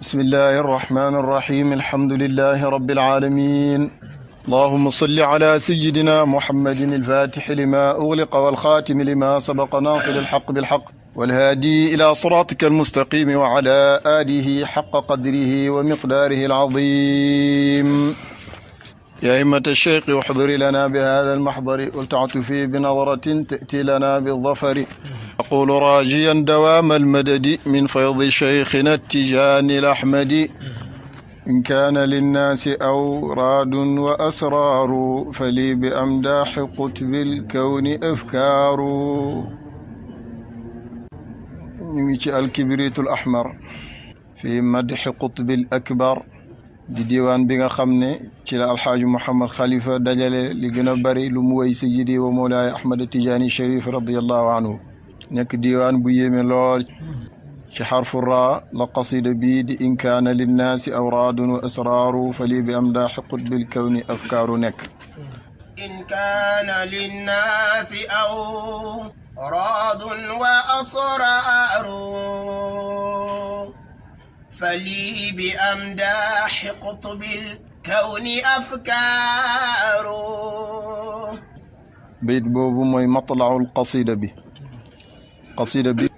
بسم الله الرحمن الرحيم الحمد لله رب العالمين اللهم صل على سيدنا محمد الفاتح لما أغلق والخاتم لما سبق ناصر الحق بالحق والهادي إلى صراطك المستقيم وعلى آله حق قدره ومقداره العظيم يا أئمة الشيخ احضر لنا بهذا المحضر ولتعطفي بنظرة تأتي لنا بالظفر أقول راجيا دوام المدد من فيض شيخنا التجاني الأحمد إن كان للناس أوراد وأسرار فلي بأمداح قطب الكون أفكار نمشي الكبريت الأحمر في مدح قطب الأكبر di diiwaan bi nga xam ne ci la alxaaji Mouhamad Khalifa dajale li gën a bari lu mu woy sayyidi wa moolaay Ahmad Tijaani Sharif radiyallahu anhu nekk diiwaan bu yéeme lool ci xarfu raa la qasida bii di in kaana linnaasi awraadun wa asraaru fali bi amdaaxi qutbil kawni afkaaru nekk in kaana linnaasi awraadun wa asraaru فلي بأمداح قطب الكون أفكار بيت بوبو موي مطلع القصيدة بي قصيدة بي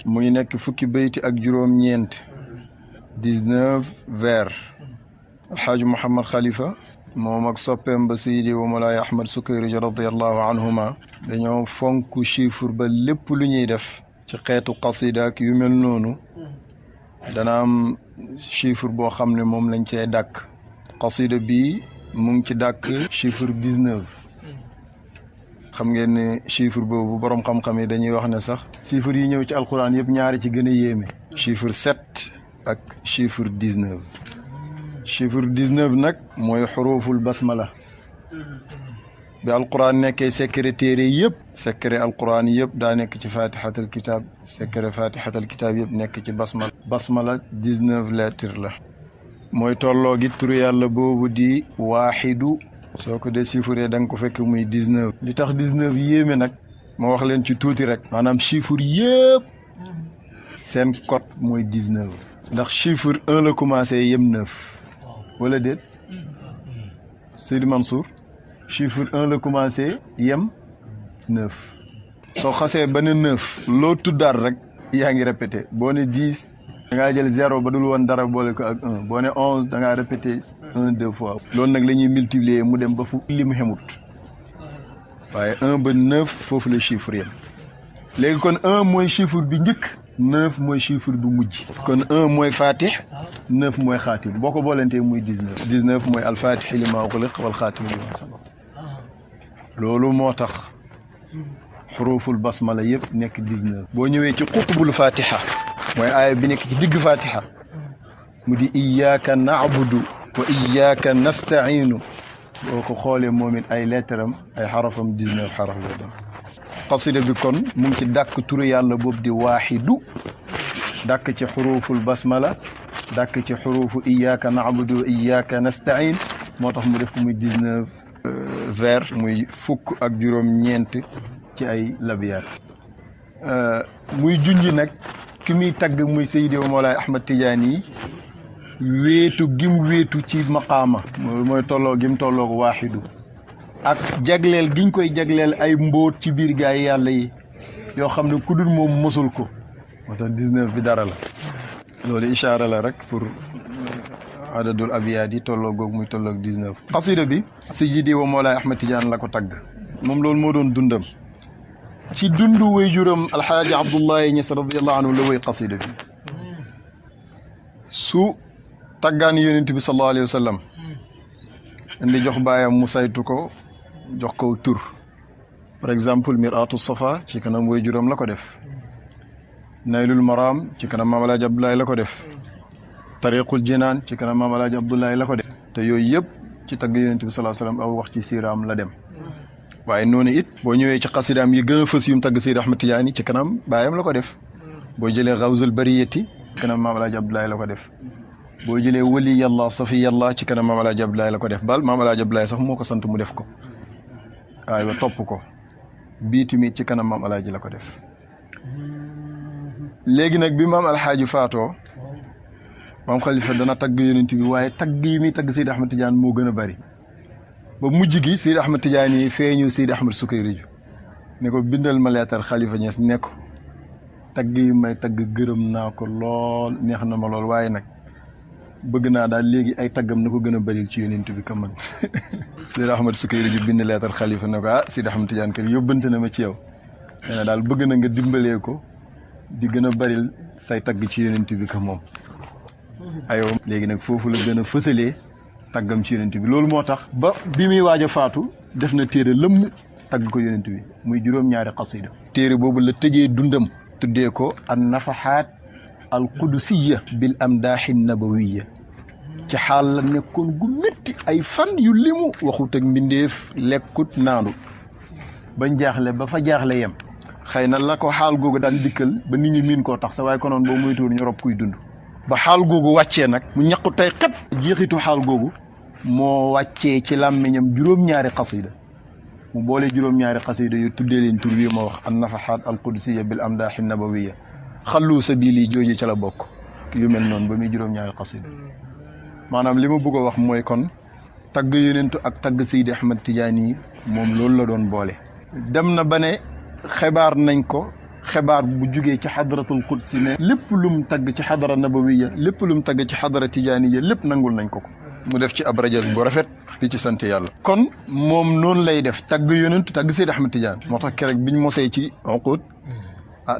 موي نك فكي بيت اك جوروم ñent 19 vers الحاج محمد خليفة moom ak soppeem ba Seydi wa Mawlaay Ahmad Sukayri radiyallahu anhuma dañoo fonk chiffre ba lépp lu ñuy def ci xeetu qasida ak yu mel noonu dana am chiffre boo xam ne moom lañ cee dàkk qasida bi mu ngi ci dàkk chiffre 19 xam ngeen ne chiffre boobu borom xam-xam yi dañuy wax ne sax chiffre yi ñëw ci alquran yëpp ñaari ci gën a yéeme chiffre 7 ak chiffre 19 chiffre 19 nag mooy xuruful basmala bi alquran nekkee secret téere yëpp secret alquran yëpp daa nekk ci fatihatul kitab secret fatihatul kitab yëpp nekk ci basmala basmala 19 lettres la mooy tolloo gi turu yàlla boobu di waaxidu soo ko déchiffré da nga ko fekk muy 19 li tax 19 yéeme nag ma wax leen ci tuuti rek maanaam chiffre yëpp seen code mooy 19 ndax chiffre 1 la commencé yem 9 wala déet Seydi Mansour chiffre 1 la commencé yem 9 soo xasee ba ne 9 loo tuddaat rek yaa ngi répété boo ne 10 da ngaa jël 0 ba dul woon dara boole ko ak 1 boo ne 11 da ngaa répété 1 2 fois loolu nag la ñuy multiplier mu dem ba fu li mu xemut waaye 1 ba 9 foofu la chiffre yem léegi kon 1 mooy chiffre bi njëkk 9 mooy chiffre bi mujj kon 1 mooy fatih 9 mooy xaatim boo ko boolentee muy 19 19 mooy alfatih li ma uxliq wal xaatim li ma sabaq loolu moo tax xuruful basmala yëpp nekk 19 boo ñëwee ci qutbul fatiha mooy aaya bi nekk ci digg fatiha mu di iyyaka na'budu wa iyyaka nasta'inu boo ko xoolee moom it ay lettaram ay xarafam 19 xaraf la doon qasida bi kon mu ngi ci dàkk turu yàlla boobu di waaxidu dàkk ci xuruful basmala dàkk ci xurufu iyyaka na'budu wa iyyaka nasta'in moo tax mu def ko muy 19 vers muy fukk ak juróom ñeent ci ay labiyaat muy junji nag ki muy tagg muy Seydi wa Mawlaay Ahmad Tijaani yi wéetu gim wéetu ci maqaama mooy tolloo gim tolloo ko waaxidu ak jagleel giñ koy jagleel ay mbóot ci biir gaay yàlla yi yoo xam ne ku dul moom mosul ko moo tax 19 bi dara la loolu ishaara la rek pour adadul abiyaat yi tolloo goog muy tolloog 19 xasida bi Seydi wa Mawlaay Ahmad Tidiane la ko tagg moom loolu moo doon dundam ci dundu way juram alxaaji Abdullahi Ñas radiyallahu anhu la way xasida bi su taggaan yonent bi sallallahu alayhi wa sallam indi jox baayam mu saytu ko jox ko tur par exemple Mir'atu Safa ci kanam way juram la ko def Naylul Maram ci kanam Maam Alaaji Abdoulaye la ko def Tariqul Jinaan ci kanam Maam Alaaji Abdoulaye la ko def te yooyu yëpp ci tagg yonent bi sallallahu alayhi wa sallam aw wax ci siiraam la dem waaye noonu it boo ñëwee ci xasidaam yi gën a fës yum tagg Seydi Ahmad Tijaani ci kanam baayam la ko def boo jëlee Gawzul Bariyati ci kanam Maam Alaaji Abdoulaye la ko def boo jëlee wali yàlla safi yàlla ci kanam Maam Alaaji Abdoulaye la ko def bal Maam Alaaji Abdoulaye sax moo ko sant mu def ko aywa topp ko bii tamit ci kanam Maam Alaaji la ko def léegi nag bi maam alxaaji faatoo maam Khalifa dana tagg yonent bi waaye tagg yi muy tagg Seydi Ahmad Tidiane moo gën a bari ba mujj gi Seydi Ahmad Tidiane yi feeñu Seydi Ahmad Sukayriju ne ko bindal ma leetar Khalifa Niass ne ko tagg yi may tagg gërëm naa ko lool neex na ma lool waaye nag bëgg naa daal léegi ay taggam na ko gën a bëril ci yonent bi ka man Seydi Ahmad Sukayriju bind leetar Khalifa ne ko Seydi Ahmad Tidiane kër yóbbante na ma ci yow nee na daal bëgg na nga dimbalee ko di gën a bëril say tagg ci yonent bi ka moom aywa léegi nag foofu la gën a fësalee taggam ci yonent bi loolu moo tax ba bi muy waaj a faatu def na téere lëmm tagg ko yonent bi muy juróom-ñaari xasida téere boobu la tëjee dundam tuddee ko an nafahaat al qudusiya bil amdaaxi nabawiya ci xaal la nekkoon gu métti ay fan yu limu waxut ak mbindeef lekkut naanu bañ jaaxle ba fa jaaxle yem xëy na la ko xaal googu daan dikkal ba nit ñi miin koo tax sa waaye konoon boo muy tuur ñu rob kuy dund ba xaal googu wàccee nag mu ñaqu tey xet jeexitu xaal googu moo wàccee ci làmmiñam juróom-ñaari xasida mu boole juróom-ñaari xasida yu tuddee leen tur wi ma wax an nafahaat al qudusiya bil amdaaxi nabawiya xallu sabili jooju ca la bokk yu mel noonu ba muy juróom-ñaari xasida maanaam li ma bëgg a wax mooy kon tagg yonentu ak tagg Seydi Ahmad Tidiane yi moom loolu la doon boole dem na ba ne xibaar nañ ko xibaar bu jugee ci xadratul qudsi ne lépp lum tagg ci xadara nabawiya lépp lum tagg ci xadara tijaaniya lépp nangul nañ ko mu def ci ab rajas bu rafet di ci sant yàlla kon moom noonu lay def tagg yonentu tagg Seydi Ahmad Tidiane moo tax keroog biñ mosee ci uqud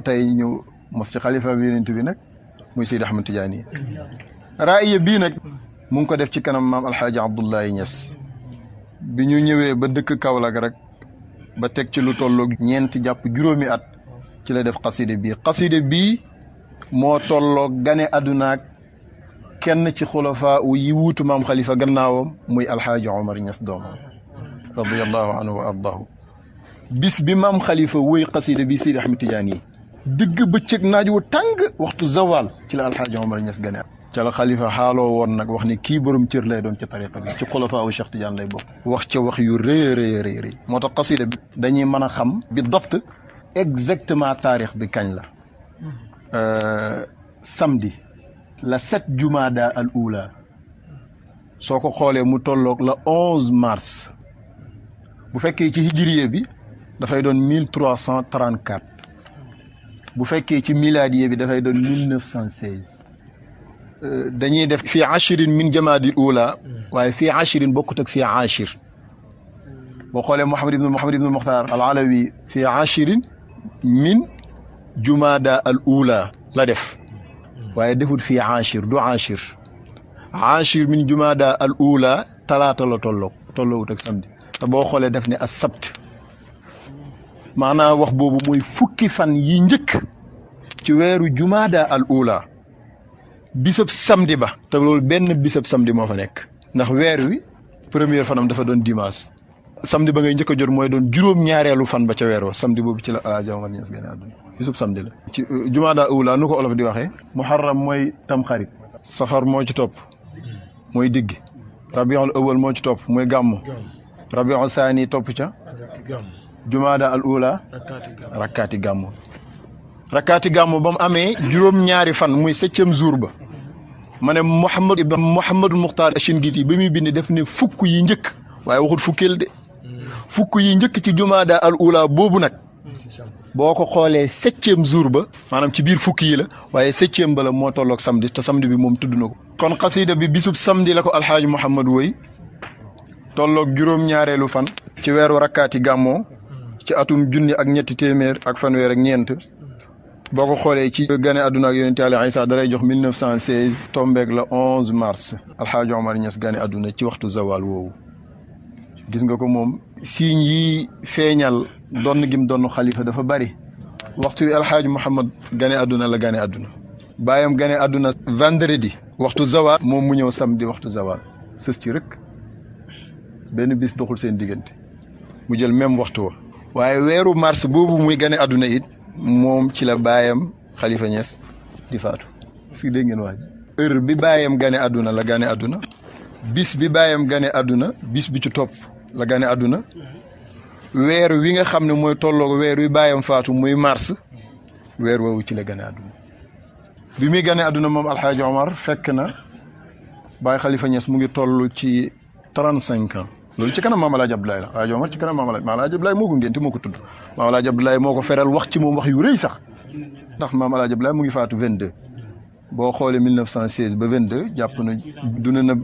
tey ñëw mos ci xalifa bi yonentu bi nag muy Seydi Ahmad Tidiane yi raaya bii nag mu ngi ko def ci kanam maam alxaaji Abdoulaye Niass bi ñu ñëwee ba dëkk Kaolack rek ba teg ci lu tolloog ñeenti jàpp juróomi at ci la def xaside bii moo tolloog gane addunaak kenn ci xulafaa yi wuutu maam Khalifa gannaawam muy alxaaji Omar Niass doomam radiyallahu anhu wa ardahu bis bi maam Khalifa wëy xaside bi Seydi Ahmad Tidiane yi digg bëccëg naaj wu tàng waxtu zawal ci la alxaaji Omar Niass gane ca la Khalifa xaaloo woon nag wax ne kii borom cër lay doon ca tariqa bi ci xulafaa wu Cheikh Tidiane lay bokk wax ca wax yu rëy moo tax xaside bi dañuy mën a xam bi dopt exactement taarix bi kañ la samedi la 7 jumada al ula soo ko xoolee mu tolloog la 11 mars bu fekkee ci hijriye bi dafay doon 1334 bu fekkee ci miladiye bi dafay doon 1916 dañuy def fii ashrin min jamaadil ula waaye fii ashrin bokkut ak fii ashir boo xoolee Muhammad ibn Muxtaar al Alawi fii ashrin min jumada al ula la def waaye defut fii ashir du ashir min jumada al ula talaata la tolloowut ak samedi te boo xoolee def ne as sabt maanaam wax boobu mooy fukki fan yi njëkk ci weeru jumada al ula bisab samedi ba te loolu benn bisab samedi moo fa nekk ndax weer wi première fanam dafa doon dimanche samedi ba ngay njëkk a jot mooy doon juróom-ñaareelu fan ba ca weer wa samedi boobu ci la alaaji Omar Niass gane àdduna bisub samedi la ci jumaada ula nu ko olof di waxee muharram mooy tamxarit safar moo ci topp mooy digg rabiul awal moo ci topp mooy gàmmu rabiul saani topp ca jumaada al ula rakkaati gàmmu ba mu amee juróom-ñaari fan muy 7e jour ba ma ne Mouhamadul Muxtaar Ashingiti ba muy bind def ne fukk yi njëkk waaye waxut fukkeel de fukk yi njëkk ci jumaada al ula boobu nag boo ko xoolee 7e jour ba maanaam ci biir fukk yi la waaye 7e ba la moo tolloog samedi te samedi bi moom tudd na ko kon xasida bi bisub samedi la ko alxaaji Mouhamad woy tolloog juróom-ñaareelu fan ci weeru rakkaati gàmmoo ci atum junni ak ñetti téeméer ak fanweer ak ñeent boo ko xoolee ci gane àdduna ak yonent Yàlla Isaa dalay jox 1916 tombeeg la 11 mars alxaaji Omar Niass gane àdduna ci waxtu zawal woowu gis nga ko moom signe yi feeñal donn gim donn xalifa dafa bari waxtu wi alxaaji Mouhamad gane àdduna la gane àdduna baayam gane àdduna vendredi waxtu zawal moom mu ñëw samedi waxtu zawal sës ci rek benn bis doxul seen diggante mu jël même waxtu wa waaye weeru mars boobu muy gane àdduna it moom ci la baayam Khalifa Niass di faatu si dégg ngeen wax ji heure bi baayam gane àdduna la gane àdduna bis bi baayam gane àdduna bis bi ci topp la gane àdduna weer wi nga xam ne mooy tolloog weer wi baayam faatu muy mars weer woowu ci la gane àdduna bi muy gane àdduna moom Alxaaji Omar fekk na Baye Khalifa Niass mu ngi toll ci 35 ans loolu ci kanam maam Alaaji Abdoulaye la Alaaji Omar ci kanam maam Alaaji Abdoulaye moo ko ngénte moo ko tudd maam Alaaji Abdoulaye moo ko feral wax ci moom wax yu rëy sax ndax maam Alaaji Abdoulaye mu ngi faatu 22 boo xoolee 1916 ba 22 jàpp na dund na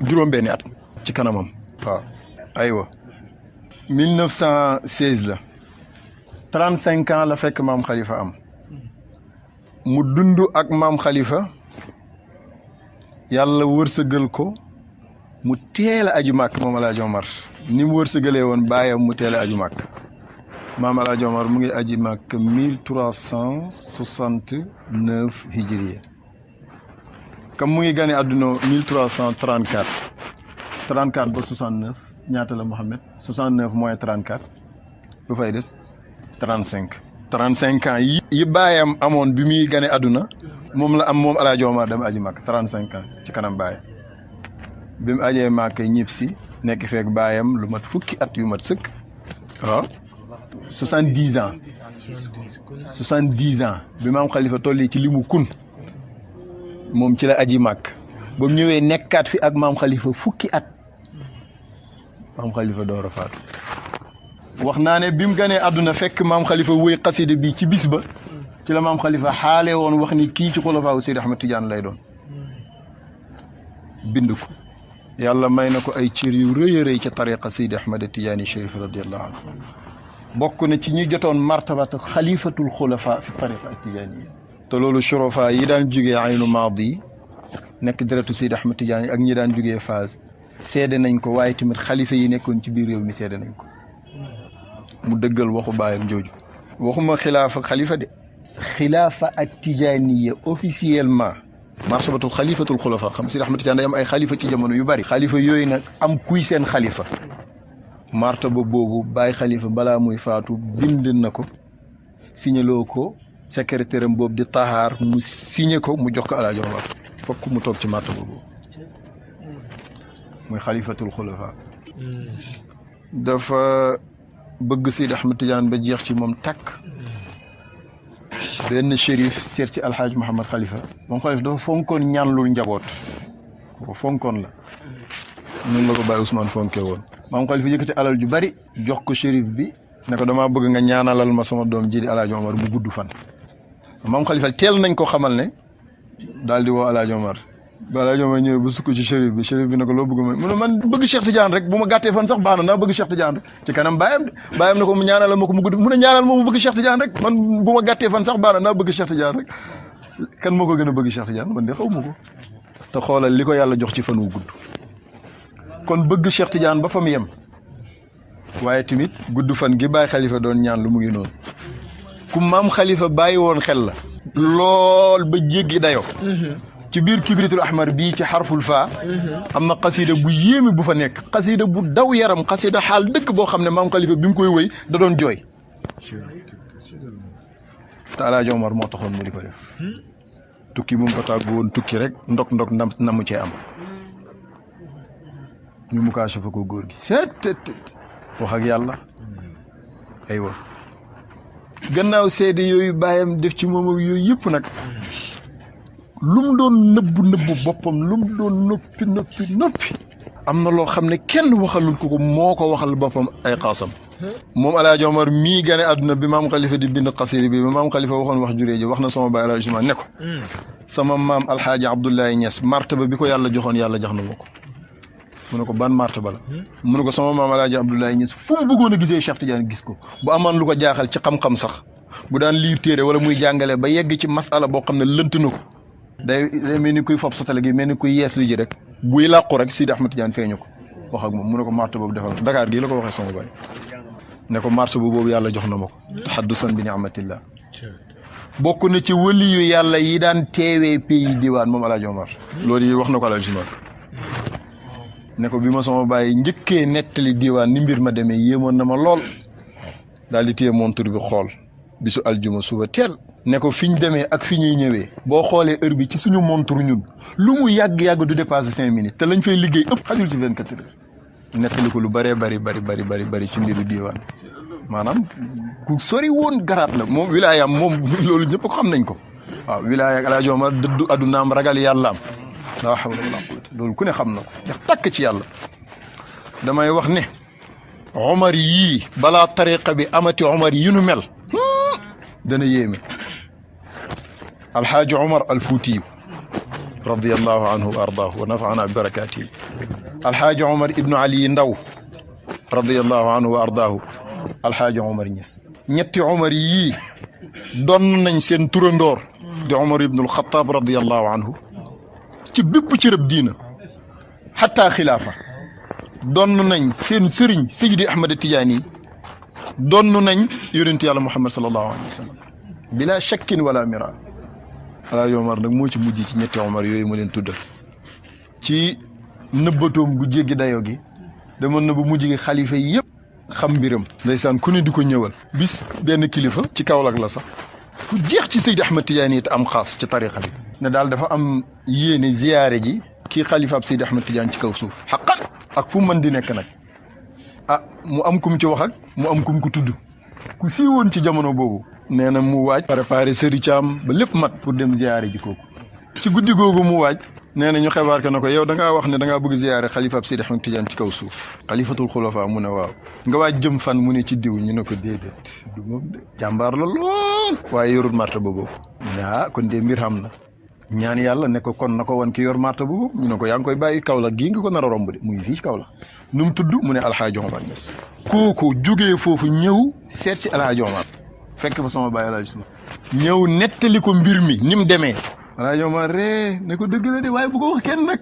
juróom-benni at ci kanamam waaw aywa 1916 la 35 ans la fekk maam Khalifa am mu dund ak maam Khalifa yàlla wërsëgal ko mu teel a aji màkk moom Alaaji Omar ni mu wërsëgalee woon baayam mu teel a aji màkk maam Alaaji Omar mu ngi aji màkk 1369 hijriya comme mu ngi gane àdduna 1334 34 ba 69 ñaata la Mouhamed 69 moins 34 lu fay des 35 ans yi baayam amoon bi muy gane àdduna moom la am moom Alaaji Omar dem aji màkk 35 ans ci kanam baayam bi mu ajee màkk ñib si nekk feek baayam lu mat fukki at yu mat sëkk waaw 70 ans bi maam Khalifa tolli ci li mu kun moom ci la aji màkk ba mu ñëwee nekkaat fi ak maam Khalifa fukki at maam Khalifa door a faatu wax naa ne bi mu ganee àdduna fekk maam Khalifa wëy xasida bi ci bis ba ci la maam Khalifa xaale woon wax ni kii ci xulafaawu Seydi Ahmed Tidiane lay doon bind ko yàlla may na ko ay cër yu rëy a rëy ca tariqa Seydi Ahmed Tidiane Chérif radiyallahu anhu bokk na ci ñi jotoon martabatu xalifatul xulafa fi tariqa Tidiane te loolu shurafa yi daan jugee aynu maadi nekk deretu Seydi Ahmed Tidiane ak ñi daan jugee Faas seede nañ ko waaye tamit xalifa yi nekkoon ci biir réew mi seede nañ ko mu dëggal waxu baayam jooju waxuma xilaafa xalifa de xilaafa ak Tidianiya officiellement martabatul xalifatul xulafa xam Seydi Ahmed Tidiane day am ay xalifa ci jamono yu bari xalifa yooyu nag am kuy seen xalifa martaba boobu Baye Khalifa balaa muy faatu bind na ko signaloo ko secrétaire am boobu di taxaar mu signé ko mu jox ko Alaaji Omar fokk mu toog ci martaba boobu muy xalifatul xulafa dafa bëgg Seydi Ahmed Tidiane ba jeex ci moom takk benn shérif seet ci Alxaaj Mouhamad Khalifa moom Khalifa dafa fonkoon ñaanlul njaboot ko fonkoon la noonu la ko Baye Ousmane fonkee woon maam Khalifa yëkkati alal ju bari jox ko shérif bi ne ko damaa bëgg nga ñaanalal ma sama doom ji di Alaaji Omar mu gudd fan maam Khalifa teel nañ ko xamal ne daal di woo Alaaji Omar ba Alaaji Omar ñëwee bu sukk ci shérif bi ne ko loo bëgg mu ne man bëgg Cheikh Tidiane rek bu ma gàttee fan sax baax na naa bëgg Cheikh Tidiane rek ci kanam baayam de baayam ne ko mu ñaanalal ma ko mu gudd mu ne ñaanal ma mu bëgg Cheikh Tidiane rek man bu ma gàttee fan sax baax na naa bëgg Cheikh Tidiane rek kan moo ko gën a bëgg Cheikh Tidiane man de xaw ma ko te xoolal li ko yàlla jox ci fan wu gudd kon bëgg Cheikh Tidiane ba fa mu yem waaye tamit gudd fan gi Baye Khalifa doon ñaan lu mu ngi noonu ku maam Khalifa bàyyi woon xel la lool ba jéggi dayoo ci biir kibritul ahmar bii ci xarful faa am na xasida bu yéeme bu fa nekk xasida bu daw yaram xasida xaal dëkk boo xam ne maam Khalifa bi mu koy wëy da doon jooy te Alaaji Omar moo taxoon mu di ko def tukki bu mu ko tàggu woon tukki rek ndok namu cee am ñu mu kaa safa ko góor gi seet wax ak yàlla aywa gannaaw seede yooyu bàyyam def ci moom ak yooyu yëpp nag lu mu doon nëbbu boppam lu mu doon noppi am na loo xam ne kenn waxalul ko moo ko waxal boppam ay xaasam moom Alaaji Omar mii gane àdduna bi maam Khalifa di bind xasida bi maam Khalifa waxoon wax juree ji wax na sama baay Alaaji Usmaan ne ko sama maam Alxaaji Abdoulaye Niass martaba bi ko yàlla joxoon yàlla jox na ma ko mu ne ko ban martaba la mu ne ko sama maam Alaaji Abdoulaye Niass fu mu bëggoon a gisee Cheikh Tidiane gis ko bu amaan lu ko jaaxal ci xam-xam sax bu daan liir téere wala muy jàngale ba yegg ci masala boo xam ne lënt na ko day mel ni kuy fob satale gi mel ni kuy yees lu ji rek buy làqu rek Sidi Ahmed Tidiane feeñu ko wax ak moom mu ne ko martaba boobu defal Dakar gii la ko waxee sama baay ne ko martaba boobu yàlla jox na ma ko tahaddusan bi ni'matillah bokk na ci wëli yu yàlla yi daan teewee pays diwaan moom Alaaji Omar loolu yi wax na ko Alaaji Omar ne ko bi ma sama baay njëkkee nettali diwaan ni mbir ma demee yéemoon na ma lool daal di téye montre bi xool bisu aljuma suba teel ne ko fi ñu demee ak fi ñuy ñëwee boo xoolee heure bi ci suñu montre ñun lu mu yàgg-yàgg du dépasser 5 minutes te lañ fay liggéey ëpp xajul ci 24 heures nettali ko lu bëree bari ci mbiru diwaan maanaam ku sori woon garaat la moom wilaayam moom loolu ñëpp ko xam nañ ko waaw wilaaya ak Alaaji Omar dëddu addunaam ragal yàllaam laa hawla wala quwwata loolu ku ne xam na ko jeex tàkk ci yàlla damay wax ne Omar yii balaa tariqa bi amati Omar yi nu mel dana yéeme alxaaji Omar alfuutiyu radiyallahu anhu wa ardaahu wa nafaana bi barakaatihi alxaaji Omar ibnu Ali Ndaw radiyallahu anhu wa ardaahu alxaaji Omar Ñas ñetti Omar yii doon nañ seen turandoor di Omar ibnul Xataab radiyallahu anhu ci bépp cërëb diina xataa xilaafa doon nañ seen sëriñ Seydi Ahmad Tijaani doon nañ yonent yàlla Muhammad sallallahu alayhi wa sallam bila shakkin wala mira Alaaji Omar nag moo ci mujj ci ñetti Omar yooyu ma leen tuddal ci nëbbatoom gu jéggi dayo gi demoon na bu mujj gi xalifa yi yëpp xam mbiram ndeysaan ku ne di ko ñëwal bis benn kilifa ci Kaolack la sax ku jeex ci Seydi Ahmad Tijaani te am xaas ci tariqa bi ne daal dafa am yéene ziyaare ji kii xalifaab Seydi Ahmad Tijaani ci kaw suuf xaqan ak fu mën di nekk nag ah mu am kum ci wax ak mu am kum ko tudd ku siiwoon ci jamono boobu nee na mu waaj préparé sëri caam ba lépp mat pour dem ziyaare ji kooku ci guddi googu mu waaj nee na ñu xebaar ko ne ko yow da ngaa wax ne da ngaa bëgg ziyaare xalifaab Seydi Ahmad Tijaani ci kaw suuf xalifatul xulafa mu ne waaw nga waaj jëm fan mu ne ci diw ñu ne ko déedéet du moom de jàmbaar la lool waaye yorul marta boobu kon de mbir xam na ñaan yàlla ne ko kon na ko wan ki yor marta boobu ñu ne ko yaa ngi koy bàyyi Kaolack gii nga ko nar a romb de mu ngi fii Kaolack nu mu tudd mu ne Alxaaji Omar Ñas kooku jógee foofu ñëw seet si Alxaaji Omar fekk fa sama bàyyi Alaaji Suma ñëw nettali ko mbir mi ni mu demee Alaaji Omar ree ne ko dëgg la de waaye bu ko wax kenn nag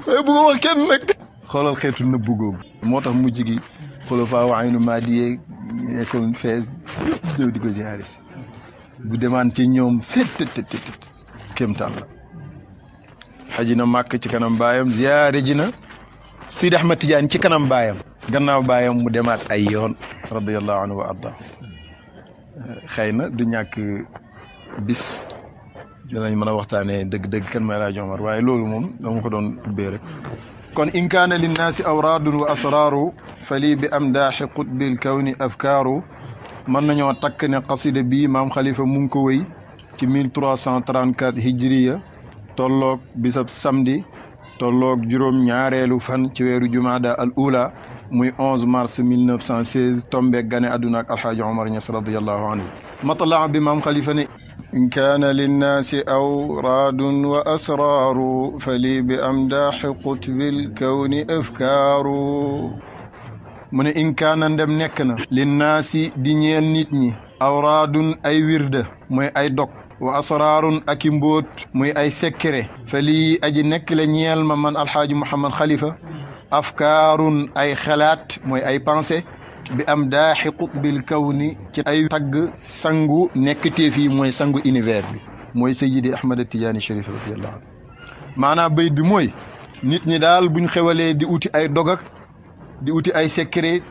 waaye bu ko wax kenn nag xoolal xeetu nëbbu googu moo tax mujj gi xulafaa wa aynu maadiyee nekkoon fees ñëw di ko ziyaare si bu demaan ci ñoom seet kéemtaan la xaji na màkk ci kanam baayam ziyaare ji na Seydi Ahmad Tijaani ci kanam baayam gannaaw baayam mu demaat ay yoon radiyallahu anhu wa arda xëy na du ñàkk bis dinañ mën a waxtaanee dëgg-dëgg kan may Alaaji Omar waaye loolu moom dama ko doon ubbee rek kon in kaana linnaasi awraadun wa asraaru fa lii bi amdaaxi qutbil kawni afkaaru mën nañoo takk ne qasida bii maam Khalifa mu ngi ko wéy ci 1334 hijriya tolloog bisab samedi tolloog juróom ñaareelu fan ci weeru jumaada al ula muy 11 mars 1916 tombeeg gane àdduna ak alxaaji Omar Ñas radiyallahu anhu matlaa bi maam Khalifa ne in kaana linnaasi awraadun wa asraaru fa lii bi amdaaxi qutbil kawni afkaaru mu ne in kaana ndem nekk na linnaasi di ñeel nit ñi awraadun ay wirda mooy ay dog wa asraarun ak i mbóot muy ay sekkere fa lii aji nekk la ñeel ma man alxaaji Mouhamad Khalifa afkaarun ay xalaat mooy ay pensée bi am daaxi qutbil kawni ci ay tagg sangu nekk teef yi mooy sangu univers bi mooy Sayyidi Ahmad Tijaani Sharif radiyallahu anhu maanaam bayit bi mooy nit ñi daal buñ xewalee di uti ay dogak di uti ay secret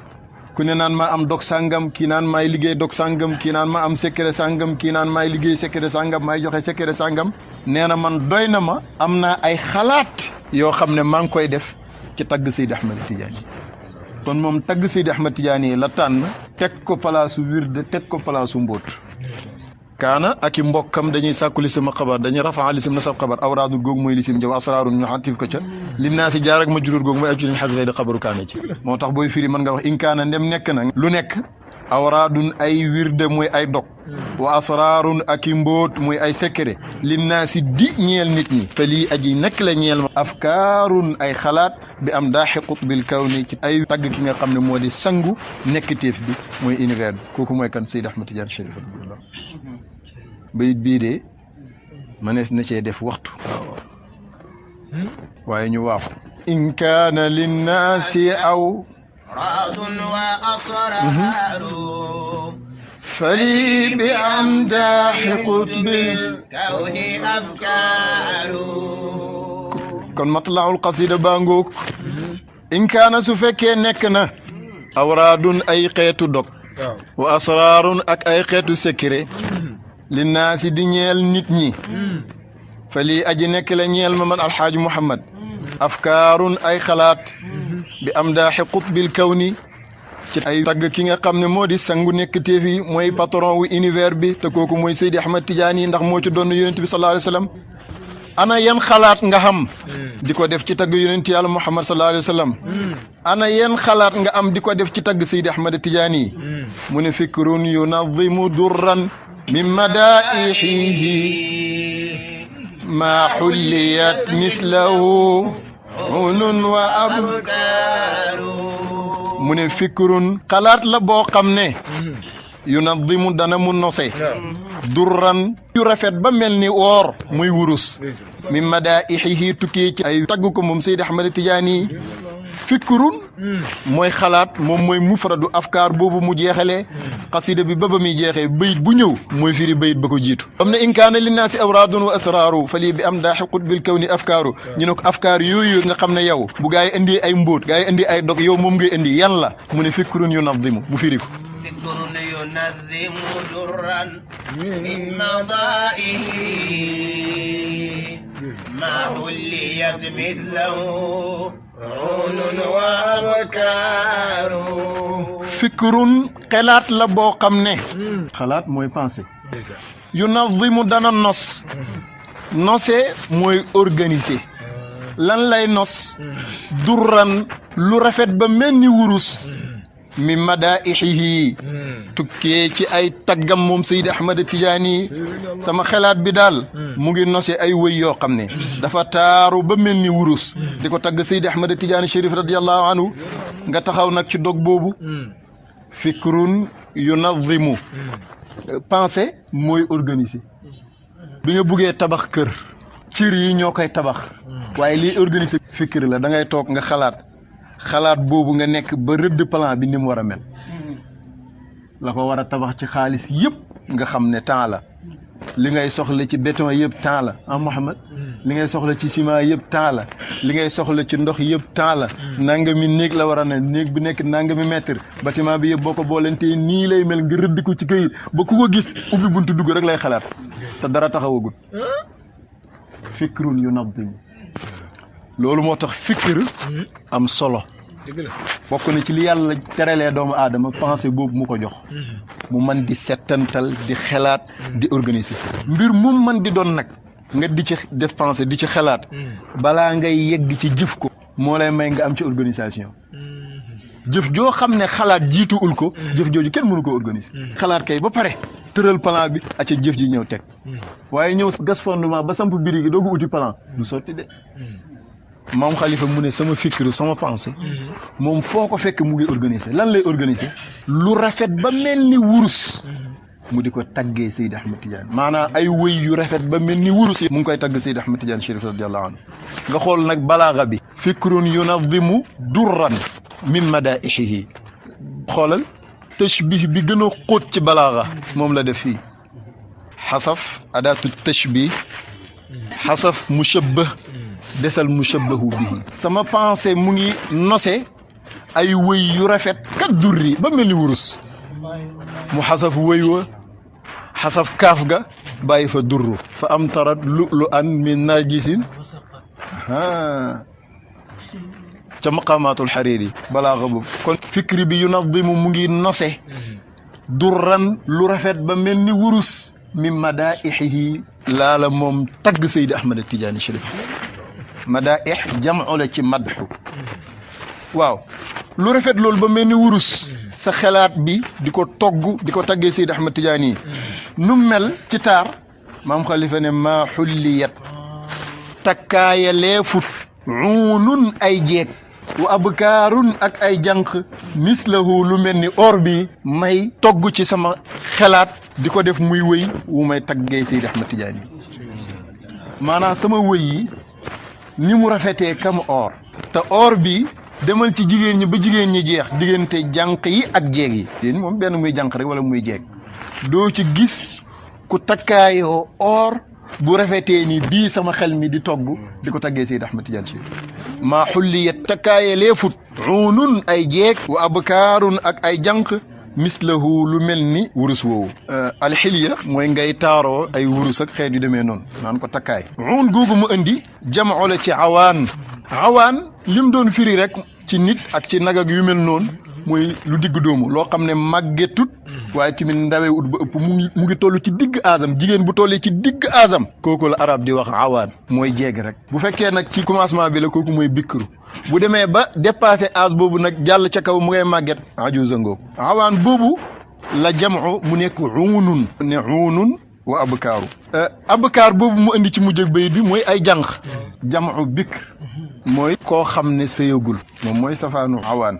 ku ne naan maa am dog sàngam kii naan maay liggéey dog sàngam kii naan ma am secret sàngam kii naan maay liggéey secret sàngam maay joxe secret sàngam nee na man doy na ma am naa ay xalaat yoo xam ne maa ngi koy def ci tagg Seydi Ahmad Tijaani kon moom tagg Seydi Ahmad Tijaani la tànn teg ko palaasu wirde teg ko palaasu mbóot kaana ak i mbokkam dañuy sàkku lisim xabar dañuy rafaa lisim nasab xabar awraadu googu mooy lisim jëw asraarun ñu xatif ko ca lim naa si jaar ak ma juróor googu mooy accu liñ xasfee di xabaru kaana ci moo tax booy firi mën nga wax in kaana ndem nekk na lu nekk awraadun ay wirde mooy ay dog wa asraarun ak i mbóot mooy ay secret lim naa si di ñeel nit ñi te lii aji nekk la ñeel ma afkaarun ay xalaat bi am daaxi qutbil kawni ci ay tagg ki nga xam ne moo di sangu nekkiteef bi mooy univers bi kooku mooy kan Seydi Ahmad Tijaani Sharif radiyallahu bayit bii de mënees na cee def waxtu waaye ñu waaxu in kaana linnaasi aw raadun wa asraaru fali bi amdaaxi qutbil kawni afkaaru kon matlaul qasida baa ngoog in kaana su fekkee nekk na awraadun ay xeetu dog wa asraarun ak ay xeetu secret linnaasi di ñeel nit ñi fa lii aji nekk la ñeel ma man alxaaji Muhammad afkaarun ay xalaat bi am daaxi qutbil kawni ci ay tagg ki nga xam ne moo di sangu nekk téef yi mooy patron wu univers bi te kooku mooy Seydi Ahmad Tidiane ndax moo ci doon yonent bi sallallahu alayhi wa sallam ana yan xalaat nga xam di ko def ci tagg yonent yàlla Muhammad sallallahu alayhi wa sallam ana yan xalaat nga am di ko def ci tagg Seydi Ahmad Tidiane mu ne fikrun yunadimu durran min madaihihi ma xulliyat mislahu unun wa abkaaru mu ne fikrun xalaat la boo xam ne yunadimu dana mu nose durran yu rafet ba mel ni woor muy wurus min madaihihi tukkee ci ay tagg ko moom Seydi Ahmad Tidiane fikrun mooy xalaat moom mooy mufradu afkaar boobu mu jeexalee xasida bi ba muy jeexee bayit bu ñëw mooy firi bayit ba ko jiitu am na in kaana linnaasi awraadun wa asraaru fali bi am daaxi qutbil kawni afkaaru ñu ne ko afkaar yooyu nga xam ne yow bu gaa yi indi ay mbóot gaa yi indi ay dog yow moom ngay indi yan la mu ne fikrun yunadimu mu firi ko fikrun yunadimu durran min madaihi ma hulliyat mithlahu unun wa abkaaru fikrun xalaat la boo xam ne xalaat mooy pensée yunadimu dana nos nosé mooy organiser lan lay nos durran lu rafet ba mel ni wurus mi madaihihi tukkee ci ay taggam moom Seydi Ahmad Tidiane sama xalaat bi daal mu ngi nose ay wëy yoo xam ne dafa taaru ba mel ni wurus di ko tagg Seydi Ahmad Tidiane Chérif radiyallahu anhu nga taxaw nag ci dog boobu fikrun yunadimu pensée mooy organiser bi nga buggee tabax kër cër yi ñoo koy tabax waaye liy organiser fikr la da ngay toog nga xalaat boobu nga nekk ba rëdd plan bi ni mu war a mel la ko war a tabax ci xaalis yëpp nga xam ne temps la li ngay soxla ci béton yëpp temps la Mouhamad li ngay soxla ci ciment yëpp temps la li ngay soxla ci ndox yëpp temps la nangami néeg la war a ne néeg bi nekk nangami mètre bâtiment bi yëpp boo ko boolentee nii lay mel nga rëdd ko ci këyit ba ku ko gis ubbi buntu dugg rek lay xalaat te dara taxawagul fikrun yunadimu loolu moo tax fikr am solo bokk na ci li yàlla terelee doomu aadama pensée boobu mu ko jox mu man di settantal di xelaat di organiser mbir mu man di doon nag nga di ci def pensée di ci xelaat balaa ngay yegg ci jëf ko moo lay may nga am ci organisation jëf joo xam ne xalaat jiituwul ko jëf jooju kenn mënu ko organiser xalaat kay ba pare tëral plan bi acca jëf ji ñëw teg waaye ñëw gas fondement ba samp biri gi doogu uti plan du sotti de maam Khalifa mu ne sama fikir sama pensée moom foo ko fekk mu ngi organiser lan lay organiser lu rafet ba mel ni wurus mu di ko taggee Seydi Ahmad Tidiane maanaam ay wëy yu rafet ba mel ni wurus mu ngi koy tagg Seydi Ahmad Tidiane Chérif radiyallahu anhu nga xool nag balaaga bi fikrun yunadimu durran min madaihihi xoolal tashbih bi gën a xóot ci balaaga moom la def fii xasaf adaatu tashbih xasaf mushabbah desal mushabbahu bihi sama pensée mu ngi nose ay wëy yu rafet kat durri ba mel ni wurus mu xasaf wëy wa xasaf kaaf ga bàyyi fa durru fa am tarat lu an min narjisin ca maqamatul xariri balaa xa boobu kon fikri bi yunadimu mu ngi nose durran lu rafet ba mel ni wurus min madaihihi laala moom tagg Seydi Ahmad Tidiane Chérif madaih jamu la ci madhu waaw lu rafet loolu ba mel ni wurus sa xalaat bi di ko togg di ko taggee Seydi Ahmad Tidiane yi nu mel ci taar maam Khalifa ne maa xulliyat takkaaya leefut uunun ay jeeg wa abkaarun ak ay jànq mislahu lu mel ni or bi may togg ci sama xalaat di ko def muy wëy wu may taggee Seydi Ahmad Tidiane yi maanaam sama wëy yi ni mu rafetee kam or te or bi demal ci jigéen ñi ba jigéen ñi jeex diggante jànq yi ak jeeg yi yéen moom benn muy jànq rek wala muy jeeg doo ci gis ku takkaayoo or bu rafetee ni bii sama xel mi di togg di ko taggee Seydi Ahmad Tidiane Chérif maa xulliyat takkaaye leefut uunun ay jeeg wa abkaarun ak ay jànq mislahu lu mel ni wurus woowu alxiliya mooy ngay taaroo ay wurus ak xeet yu demee noonu naan ko takkaay uun googu mu indi jamoo la ci awaan lim doon firi rek ci nit ak ci nag ak yu mel noonu mooy lu digg doomu loo xam ne màggetut waaye tamit ndawee ut ba ëpp mu ngi toll ci digg aasam jigéen bu tollee ci digg aasam kooku la arab di wax awaan mooy jeeg rek bu fekkee nag ci commencement bi la kooku mooy bikru bu demee ba dépassé âge boobu nag jàll ca kaw mu ngay màgget ajuuza ngoog awaan boobu la jamu mu nekk uunun ne uunun wa abkaaru abkaar boobu mu indi ci mujj ak bayit bi mooy ay jànq jamu bikr mooy koo xam ne sëyagul moom mooy safaanu awaan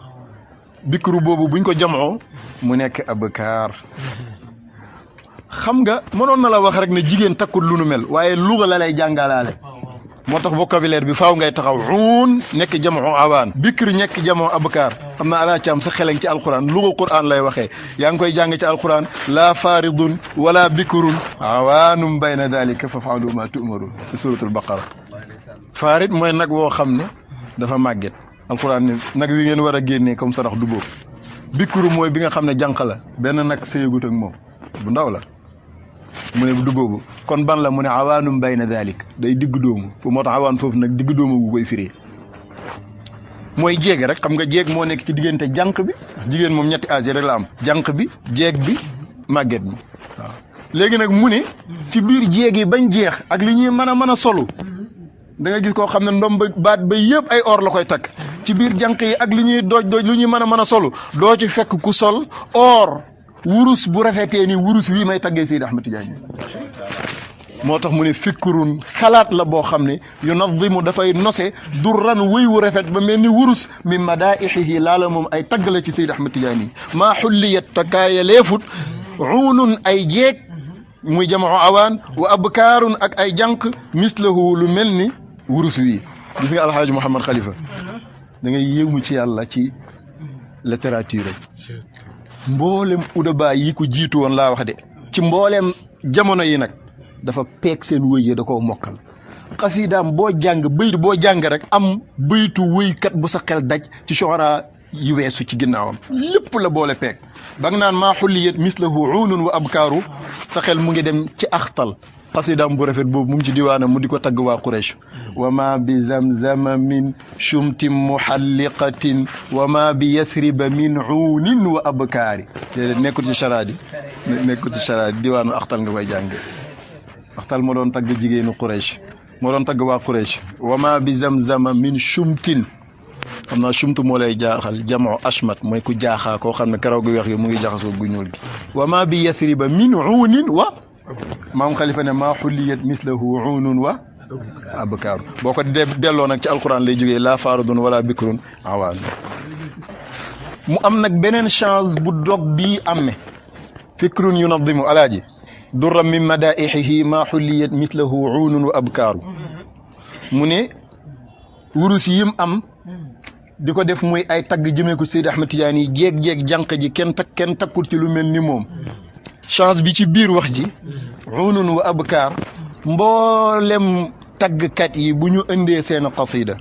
bikru boobu buñ ko jamoo mu nekk abkaar xam nga mënoon na la wax rek ne jigéen takkul lu nu mel waaye luga la lay jàngalaale moo tax vocabulaire bi faaw ngay taxaw uun nekk jamoo awaan bikr nekk jamoo abkaar xam naa alaa caam sa xeleñ ci alquran luga quran lay waxee yaa ngi koy jàng ci alquran laa faaridun wala bikrun awaanum bayna dalika fa faalu ma tu'marun ci suratul baqara faarid mooy nag woo xam ne dafa màgget alquran ne nag wi ngeen war a génnee comme sarax du boobu bikru mooy bi nga xam ne jànq la benn nag sëyagut ak moom bu ndaw la mu ne du boobu kon ban la mu ne awaanum bayna dalik day digg doomu fu moo tax awaan foofu nag digg doomu bu koy firee mooy jéeg rek xam nga jéeg moo nekk ci diggante jànq bi jigéen moom ñetti âge rek la am jànq bi jéeg bi màgget bi waaw léegi nag mu ne ci biir jéeg yi bañ jeex ak li ñuy mën a solu da nga gis koo xam ne ndomb baat ba yëpp ay or la koy takk ci biir jànq yi ak li ñuy dooj lu ñuy mën a solu doo ci fekk ku sol or wurus bu rafetee ni wurus wii may taggee Seydi Ahmed Tidiane moo tax mu ne fikrun xalaat la boo xam ne yunazzimu dafay nose durran wëy wu rafet ba mel ni wurus min madaihihi laala moom ay tagg la ci Seydi Ahmed Tidiane maa xulliyat takaaya leefut uunun ay jeeg muy jamoo awaan wa abkaarun ak ay jànq mislahu lu mel ni wurus wii gis nga alxaaji Mouhamed Khalifa da ngay yéemu ci yàlla ci littérature mboolem udaba yi ko jiitu woon laa wax de ci mboolem jamono yi nag dafa peeg seen wëy yi da koo mokkal xasidaam boo jàng bayit boo jàng rek am baytu wëykat bu sa xel daj ci shuara yu weesu ci ginnaawam lépp la boole peeg ba nga naan maa xulliyat mislahu uunun wa abkaaru sa xel mu ngi dem ci axtal xasidaam bu rafet boobu mu ngi ci diwaanam mu di ko tagg waa Quraysh wa ma bi zamzama min shumtin muhalliqatin wa ma bi yathriba min uunin wa abkaari déedéet nekkul ci charaadi nekkul ci charaadi diwaanu axtal nga koy jànge axtal moo doon tagg jigéenu Quraysh moo doon tagg waa Quraysh wa ma bi zamzama min shumtin xam naa shumtu moo lay jaaxal jamoo ashmat mooy ku jaaxaa koo xam ne karaw gu weex gi mu ngi jaxasoo gu ñuul gi wa ma bi yathriba min uunin wa maam Khalifa ne maa xulliyat mislahu uunun wa abkaaru boo ko delloo nag ci alquran lay jógee laa faaridun wala bikrun awaan mu am nag beneen chance bu dog bii amme fikrun yunadimu alaaji durran min madaihihi maa xulliyat mislahu uunun wa abkaaru mu ne wurus yim am di ko def muy ay tagg jëmee ko Seydi Ahmed Tidiane yi jéeg-jéeg jànq ji kenn takkul ci lu mel ni moom chance bi ci biir wax ji uunun wa abkaar mboolem taggkat yi bu ñu indee seen xasida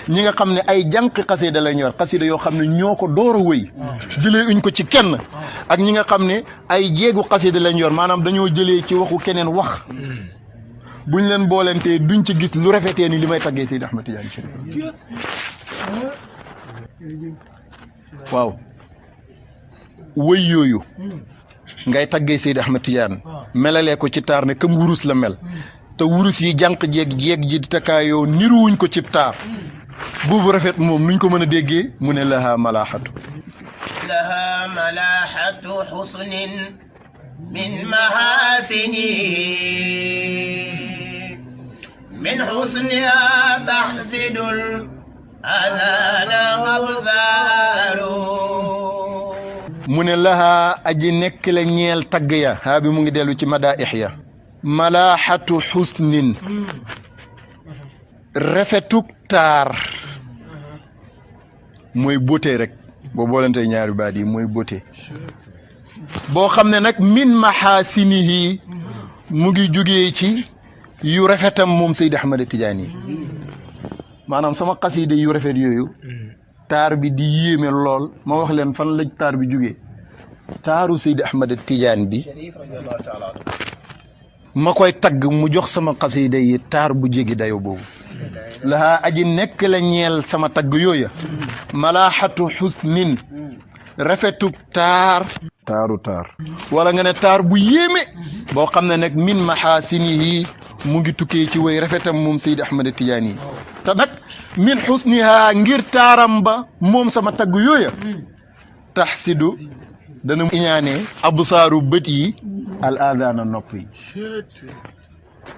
ñi nga xam ne ay jànq xasida lañ yor xasida yoo xam ne ñoo ko door a wëy jëlee uñ ko ci kenn ak ñi nga xam ne ay jéegu xasida lañ yor maanaam dañoo jëlee ci waxu keneen wax buñ leen boolentee duñ ci gis lu rafetee ni li may taggee Seydi Ahmed Tidiane Chérif waaw wëy yooyu ngay taggee Seydi Ahmed Tidiane melalee ko ci taar ne comme wurus la mel te wurus yi jànq jéeg ji di takaayoo niruwuñ ko ci taar boobu rafet moom nuñ ko mën a déggee mu ne laha malaaxatu xusnin min mahaasinihi min xusniha taxsidul adana absaaru mu ne lahaa aji nekk la ñeel tagg ya haa bi mu ngi dellu ci madaa'ix ya malaaxatu xusnin rafetuk taar mooy beauté rek boo boolante ñaari baat yi mooy beauté boo xam ne nag min maxaasinihi mu ngi jugee ci yu rafetam moom Seydi Ahmed Tidiane yi maanaam sama xasida yu rafet yooyu taar bi di yéeme lool ma wax leen fan la taar bi jugee taaru Seydi Ahmed Tidiane bi ma koy tagg mu jox sama xasida yi taar bu jéggi dayo boobu lahaa aji nekk la ñeel sama tagg yooya malaaxatu xusnin rafetub taar wala nga ne taar bu yéeme boo xam ne nag min maxaasinihi mu ngi tukkee ci way rafetam moom Seydi Ahmad Tijaani yi te nag min xusniha ngir taaram ba moom sama tagg yooya taxsidu dana iñaanee absaaru bët yi al aadaana nopp yi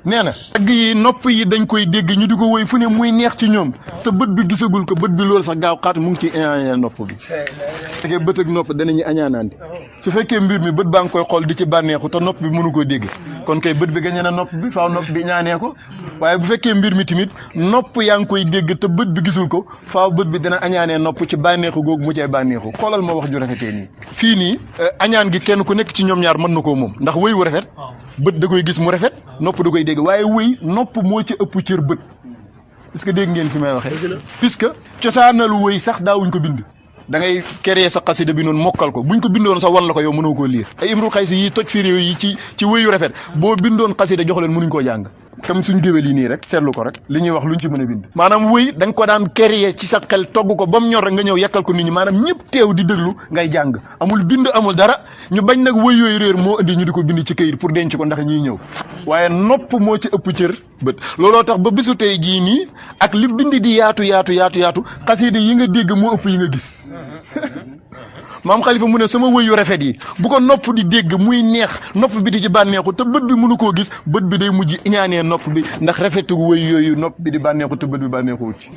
nee na tagg yi nopp yi dañ koy dégg ñu di ko woy fu ne muy neex ci ñoom te bët bi gisagul ko bët bi loolu sax gaaw xaat mu ngi ci iñaanee nopp bi fekkee bët ak nopp danañu añaanaante su fekkee mbir mi bët baa ngi koy xool di ci bànneexu te nopp bi mënu koo dégg kon kay bët bi gañe na nopp bi faaw nopp bi ñaanee ko waaye bu fekkee mbir mi tamit nopp yaa ngi koy dégg te bët bi gisul ko faaw bët bi dana añaanee nopp ci bànneexu googu mu cay bànneexu xoolal ma wax ju rafetee nii fii nii añaan gi kenn ku nekk ci ñoom ñaar mën na koo moom ndax wëy wu rafet bët da koy gis mu rafet nopp da koy dégg waaye wëy nopp moo ci ëpp cër bët est-ce que dégg ngeen fi may waxee puisque cosaanalu wëy sax daawuñ ko bind da ngay créer sa xasida bi noonu mokkal ko buñ ko bindoon sax wan la ko yow mënoo koo liir ay imrul xaysi yi toj firi yi ci wëyu rafet boo bindoon xasida jox leen mënuñ koo jàng comme suñ géwél yi nii rek seetlu ko rek li ñuy wax luñ ci mën a bind maanaam wëy da nga ko daan créer ci sa xel togg ko ba mu ñor rek nga ñëw yekkal ko nit ñi maanaam ñëpp teew di déglu ngay jàng amul bind amul dara ñu bañ nag wëy yooyu réer moo indi ñu di ko bind ci këyit pour denc ko ndax ñiy ñëw waaye nopp moo ci ëpp cër bët looloo tax ba bisu tey jii nii ak li bind di yaatu xasida yi nga dégg moo ëpp yi nga gis maam Khalifa mu ne sama wëyu rafet yi bu ko nopp di dégg muy neex nopp bi di ci bànneexu te bët bi mënu koo gis bët bi day mujj iñaanee nopp bi ndax rafetu wëy yooyu nopp bi di bànneexu te bët bi bànneexu wut ci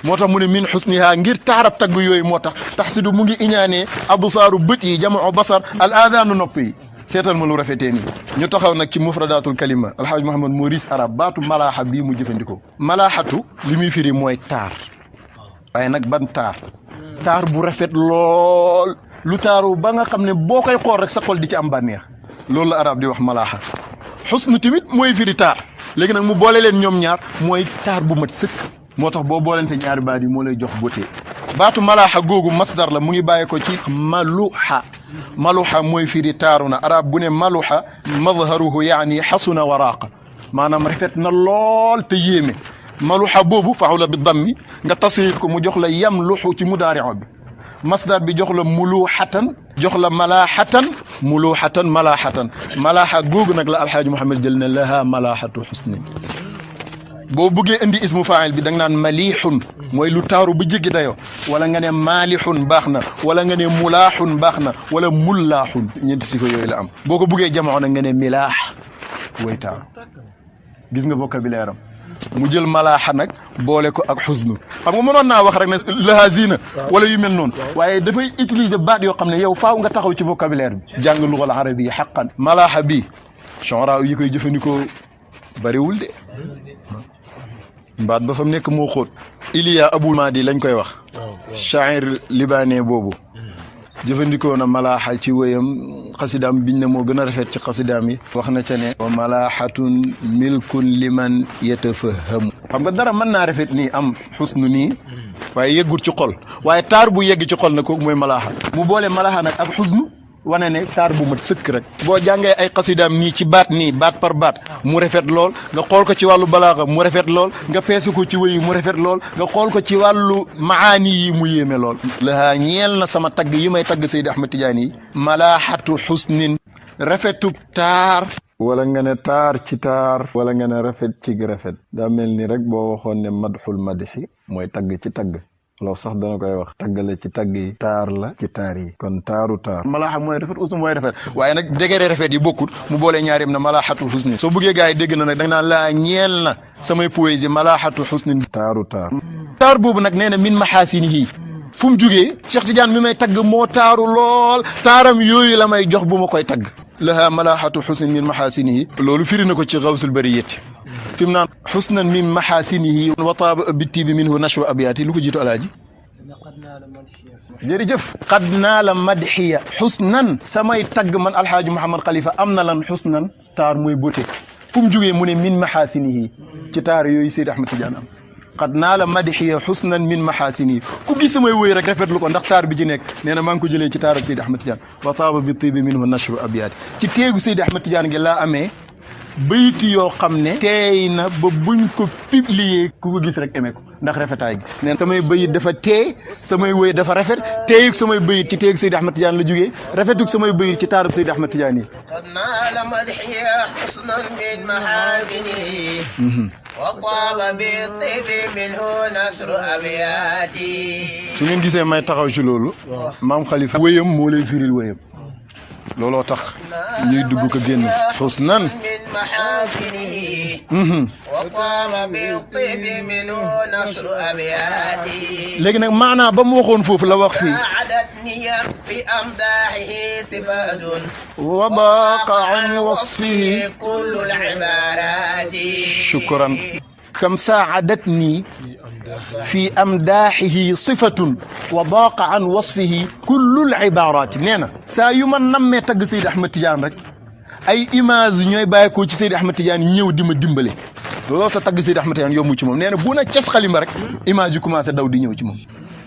moo tax mu ne min xusniha ngir taarab tagg yooyu moo tax taxsidu mu ngi iñaanee absaaru bët yi jamoo basar al aadaanu nopp yi seetal ma lu rafetee nii ñu taxaw nag ci mufradatul kalima alhaaj Mouhamad Maurice arab baatu malaaxa bii mu jëfandikoo malaaxatu li muy firi mooy taar waaye nag ban taar bu rafet lool lu taaru ba nga xam ne boo koy xool rek sa xol di ci am bànneex loolu la arab di wax malaaxa xusnu tamit mooy firi taar léegi nag mu boole leen ñoom ñaar mooy taar bu mat sëkk moo tax boo boolente ñaari baat yi moo lay jox beauté baatu malaaxa googu masdar la mu ngi bàyyi ko ci maluxa mooy firi taaru na arab bu ne maluxa madharuhu yaani xasuna waraaqa maanaam rafet na lool te yéeme maluxa boobu faxula bi dammi nga tasrif ko mu jox la yam luxu ci mudaari'o bi masdar bi jox la muluxatan jox la malaaxatan malaaxa googu nag la alxaaji Mouhamed jël ne laha malaaxatu xusni boo bëggee indi ismu faa'il bi da nga naan malixun mooy lu taaru bu jéggi dayoo wala nga ne maalixun baax na wala nga ne mulaaxun baax na wala mullaaxun ñeenti sifa yooyu la am boo ko bëggee jamoo nag nga ne milaax way taaru gis nga vocabulaire am mu jël malaaxa nag boole ko ak xusnu xam nga mënoon naa wax rek ne laha zina wala yu mel noonu waaye dafay utiliser baat yoo xam ne yow faaw nga taxaw ci vocabulaire bi jàng lugal arabi xaqan malaaxa bi shu'ara yi koy jëfandikoo bariwul de mbaat ba fa mu nekk moo xóot Iliya Abul Madi lañ koy wax sha'ir libanais boobu jëfandikoo na malaaxa ci wéyam xasidaam biñ ne moo gën a rafet ci xasidaam yi wax na ca ne wa malaaxatun milkun liman yatafahamu xam nga dara mën naa rafet nii am xusnu nii waaye yeggul ci xol waaye taar bu yegg ci xol na kooku mooy malaaxa mu boole malaaxa nag ak xusnu wane ne taar bu mat sëkk rek boo jàngee ay xasidaam nii ci baat par baat mu rafet lool nga xool ko ci wàllu balaaxa mu rafet lool nga peesu ko ci wéy mu rafet lool nga xool ko ci wàllu maani yi mu yéeme lool lahaa ñeel na sama tagg yi may tagg Seydi Ahmad Tijaani yi malaaxatu xusnin rafetub taar wala nga ne taar ci taar wala nga ne rafet ci rafet daa mel ni rek boo waxoon ne madxul madxi mooy tagg ci tagg loolu sax dana koy wax taggale ci tagg yi taar la ci taar yi kon taaru taar malaaxa mooy rafet usum mooy rafet waaye nag dégere rafet yi bokkut mu boolee ñaarim na malaaxatu xusnin soo bëggee gars yi dégg na nag da nga naan laa ñeel na samay poésie malaaxatu xusnin taaru taar boobu nag nee na min maxaasinihi fu mu jugee Cheikh Tidiane mi may tagg moo taaru lool taaram yooyu la may jox bu ma koy tagg laha malaaxatu xusnin min maxaasinihi loolu firi na ko ci xawsul bariyati fi mu naan xusnan min maxaasinihi wa taaba bitti bi minhu nashru abyaati lu ko jiitu alaaji jërëjëf qad naa la madxiya xusnan samay tagg man alxaaji Mouhamad Khalifa am na lan xusnan taar mooy beauté fu mu jugee mu ne min maxaasinihi ci taar yooyu Seydi Ahmad Tidiane am qad naa la madxiya xusnan min maxaasinihi ku gis samay woy rek rafetlu ko ndax taar bi ci nekk nee na maa ngi ko jëlee ci taar ak Seydi Ahmad Tidiane wa taaba bitti bi minhu nashru abyaati ci téegu Seydi Ahmad Tidiane gi laa amee bayti yoo xam ne teey na ba buñ ko publier ku ko gis rek aimé ko ndax rafetaay gi neen samay bayit dafa teey samay wëy dafa rafet teeyug samay bayit ci teeyug Seydi Ahmed Tidiane la jógee rafetug samay bayit ci taarub Seydi Ahmed Tidiane yi قد نال مدحي حسنا من محاسنه وطاب بالطيب منه نشر أبياتي su ngeen gisee may taxaw ci loolu maam Khalifa wëyam moo lay firil wëyam looloo tax ñuy dugg ko génn xusnan من محاسنه وطاب بالطيب منه نشر أبياتي léegi nag maanaa ba mu waxoon foofu la wax fii ساعدتني في أمداحه صفات wa baaqa an wasfihi كل العبارات shukran kam saadatni fi amdaaxihi sifatun wa daaqa an wasfihi kullul ibaaraati nee na saa yu ma nammee tagg Seydi Ahmed Tidiane rek ay image ñooy bàyyeekoo ci Seydi Ahmed Tidiane ñëw di ma dimbale looloo tax tagg Seydi Ahmed Tidiane yomb ci moom nee na bu na cas xalima rek image yu commencé daw di ñëw ci moom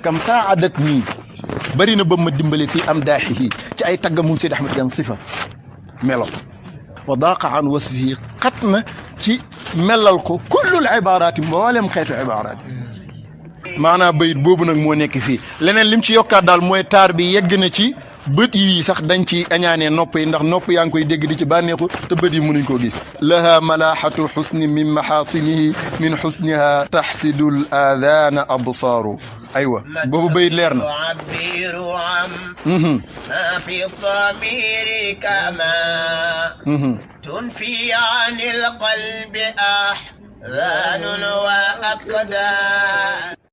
kam saadatni bëri na ba ma dimbale fii amdaaxihi ci ay tagga moom Seydi Ahmed Tidiane sifa melo wa daaqa an wasfihi xat na ci melal ko kullul ibaaraati mboolem xeetu ibaaraati maanaam bayit boobu nag moo nekk fii leneen lim ci yokkaat daal mooy taar bi yegg na ci bët yi sax dañ ci añaanee nopp yi ndax nopp yaa ngi koy dégg di ci bànneexu te bët yi mënuñ koo gis laha malaahatu xusni min maxaasinihi min xusniha taxsidul aadaana absaaru aywa boobu bayit leer na يعبر عن ما في الضمير كما تنفي عن القلب أحزان وأقدار